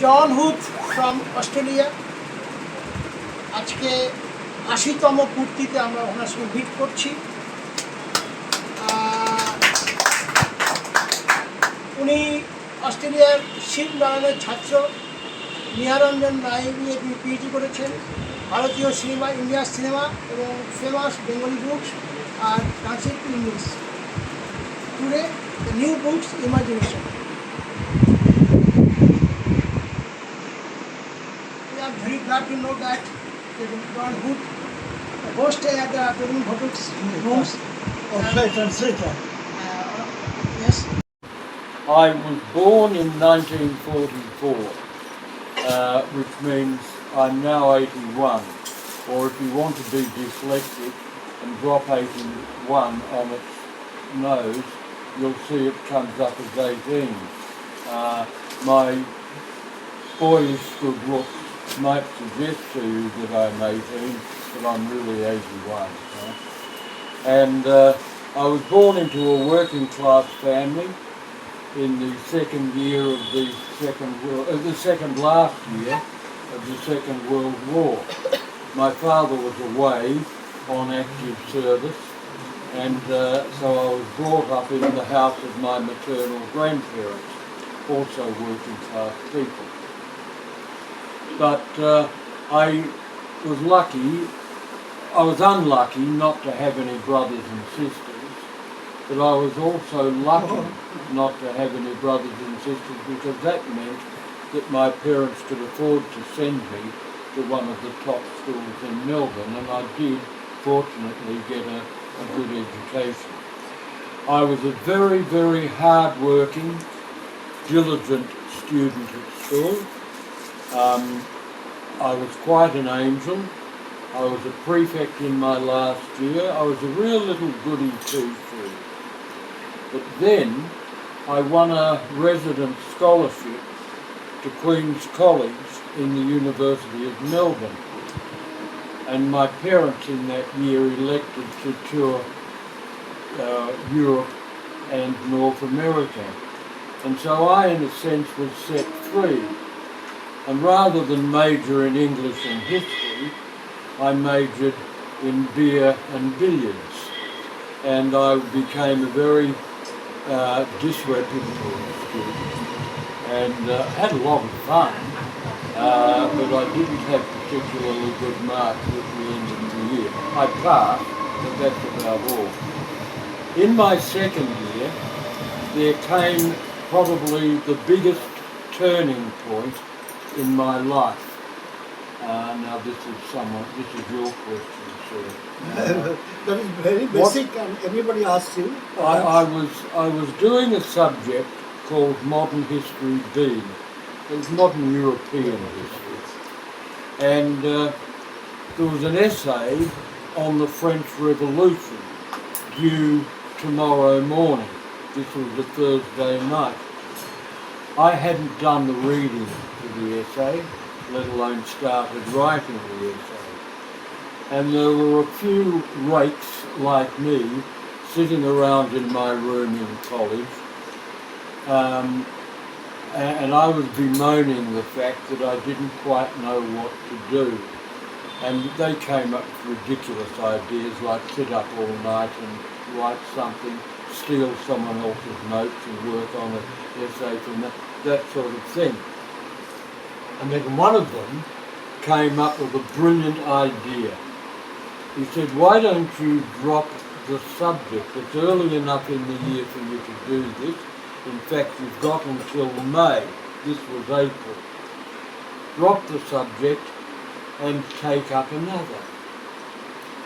John হুথ from Australia. আজকে ৮০তম পূর্তিতে আমরা ওনার সঙ্গে মিট করছি। উনি অস্ট্রেলিয়ার শিবনারায়ণের ছাত্র। নিহার রঞ্জন রায় নিয়ে তিনি পিএইচডি করেছেন। ভারতীয় সিনেমা, ইন্ডিয়ার সিনেমা এবং famous Bengali books are translate to English. Today the new books imagination. We are very glad to know that John Hood host at the President Hotel's rooms. Yes. I was born in 1944, which means I'm now 81, or if you want to be dyslexic and drop 81 on its nose, you'll see it comes up as 18. My boyish good looks might suggest to you that I'm 18, but I'm really 81. And I was born into a working class family in the second year of the second last year of the Second World War. My father was away on active service, and so I was brought up in the house of my maternal grandparents, also working class people. But I was unlucky not to have any brothers and sisters, but I was also lucky not to have any brothers and sisters, because that meant that my parents could afford to send me to one of the top schools in Melbourne, and I did fortunately get a good education. I was a very, very hard-working, diligent student at school. I was quite an angel. I was a prefect in my last year. I was a real little goody two-shoe. But then I won a resident scholarship to Queen's College in the University of Melbourne. And my parents in that year elected to tour Europe and North America. And so I, in a sense, was set free. And rather than major in English and history, I majored in beer and billiards. And I became a very disreputable student, and had a lot of fun, but I didn't have particularly good marks at the end of the year. I passed, but that's about all. In my second year, there came probably the biggest turning point in my life. Now this is your question, sir. That is very basic, and everybody asks you. I was doing a subject called Modern History B. It was Modern European History. And there was an essay on the French Revolution due tomorrow morning. This was a Thursday night. I hadn't done the reading for the essay, let alone started writing the essay. And there were a few rakes like me sitting around in my room in college, and I was bemoaning the fact that I didn't quite know what to do. And they came up with ridiculous ideas like sit up all night and write something, steal someone else's notes and work on an essay from that sort of thing. And then one of them came up with a brilliant idea. He said, why don't you drop the subject? It's early enough in the year for you to do this. In fact, you've got until May. This was April. Drop the subject and take up another.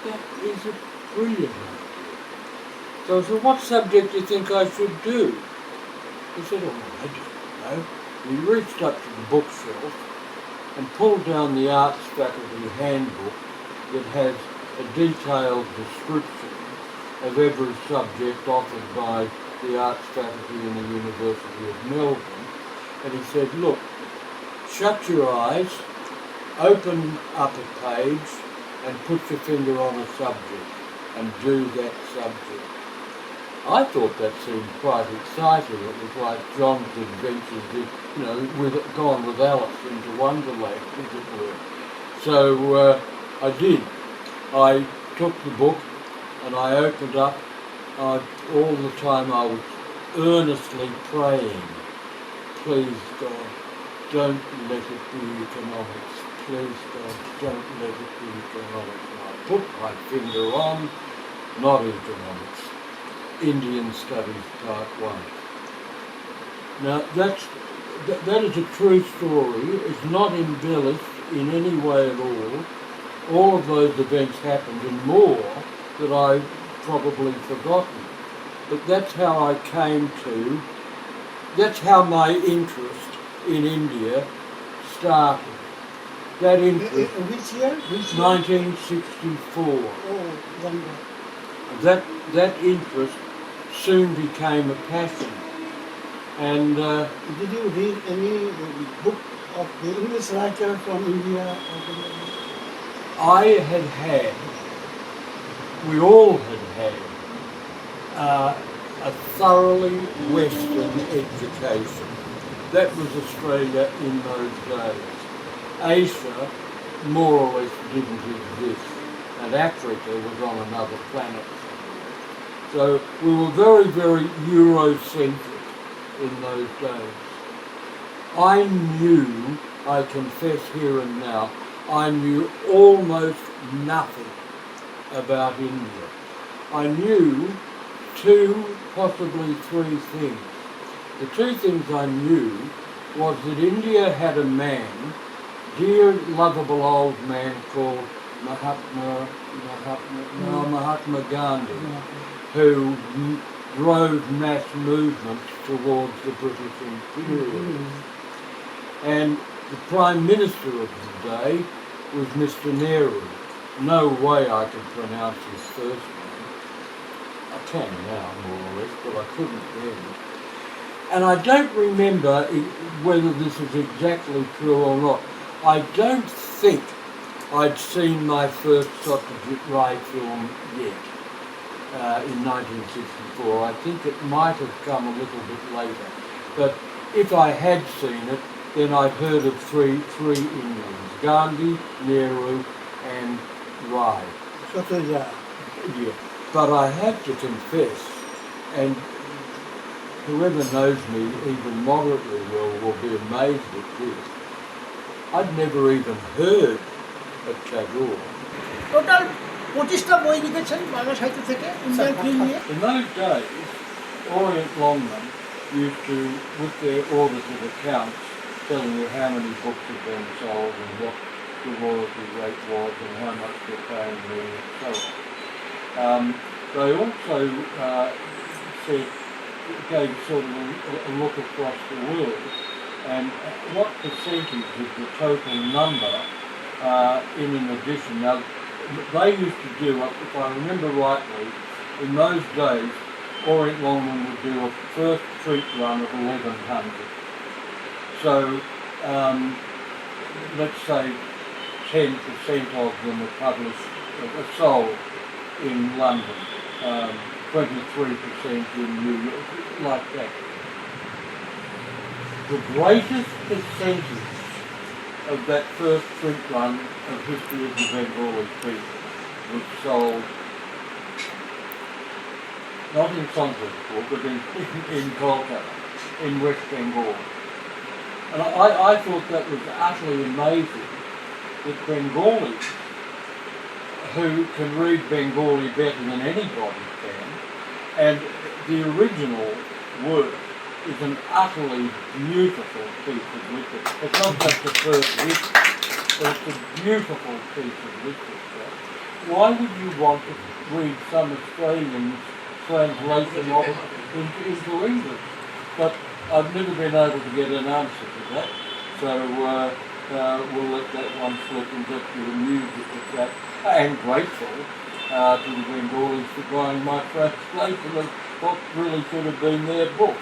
That is a brilliant idea. So I said, what subject do you think I should do? He said, oh, I don't know. He reached up to the bookshelf and pulled down the Arts Faculty Handbook that has a detailed description of every subject offered by the Arts Faculty in the University of Melbourne. And he said, look, shut your eyes, open up a page and put your finger on a subject and do that subject. I thought that seemed quite exciting. It was like John's adventures, gone with Alice into Wonderland, as it were. So I did. I took the book and I opened up. All the time I was earnestly praying, please God, don't let it be economics. Please God, don't let it be economics. And I put my finger on, not economics, Indian Studies Part 1. Now that is a true story. It's not embellished in any way at all. All of those events happened and more that I've probably forgotten. But that's how I came to, that's how my interest in India started. That interest, Which year? 1964. Oh, wonderful. That interest soon became a passion. And did you read any book of the English writer from India? We all had a thoroughly Western education. That was Australia in those days. Asia more or less didn't exist, and Africa was on another planet. So we were very, very Eurocentric in those days. I knew, I confess here and now, I knew almost nothing about India. I knew two, possibly three things. The two things I knew was that India had a man, dear lovable old man called Mahatma Gandhi, who drove mass movements towards the British Imperium. And the Prime Minister of the day was Mr. Nehru. No way I could pronounce his first name. I can now, more or less, but I couldn't then. And I don't remember whether this is exactly true or not. I don't think I'd seen my first Satyajit Ray film yet in 1964. I think it might have come a little bit later. But if I had seen it, then I'd heard of three Indians, Gandhi, Nehru and Rai. Satyajit. Yeah. But I had to confess, and whoever knows me even moderately well will be amazed at this, I'd never even heard of Tagore. Total 25টা বই লিখেছেন বাংলা সাহিত্য থেকে Indian film নিয়ে। In those days, Orient Longman used to, with their audited accounts, telling you how many books had been sold and what the royalty rate was and how much they're paying me and so on. They also gave sort of a look across the world and what percentage of the total number in an edition. Now, they used to do, if I remember rightly, in those days, Orient Longman would do a first treat run of 1,100. So, let's say 10% of them are published, are sold in London, 23% in New York, like that. The greatest percentage of that first print run of History of the Bengali People was sold not in Sampriti, but in Kolkata, in West Bengal. And I thought that was utterly amazing that Bengalis, who can read Bengali better than anybody can, and the original work is an utterly beautiful piece of literature. It's not just a first hit, but it's a beautiful piece of literature. Why would you want to read some Australian's translation of it into English? But I've never been able to get an answer to that, so we'll let that one slip and just be amused at that, and grateful to the Bengalis for buying my translation of what really should have been their book.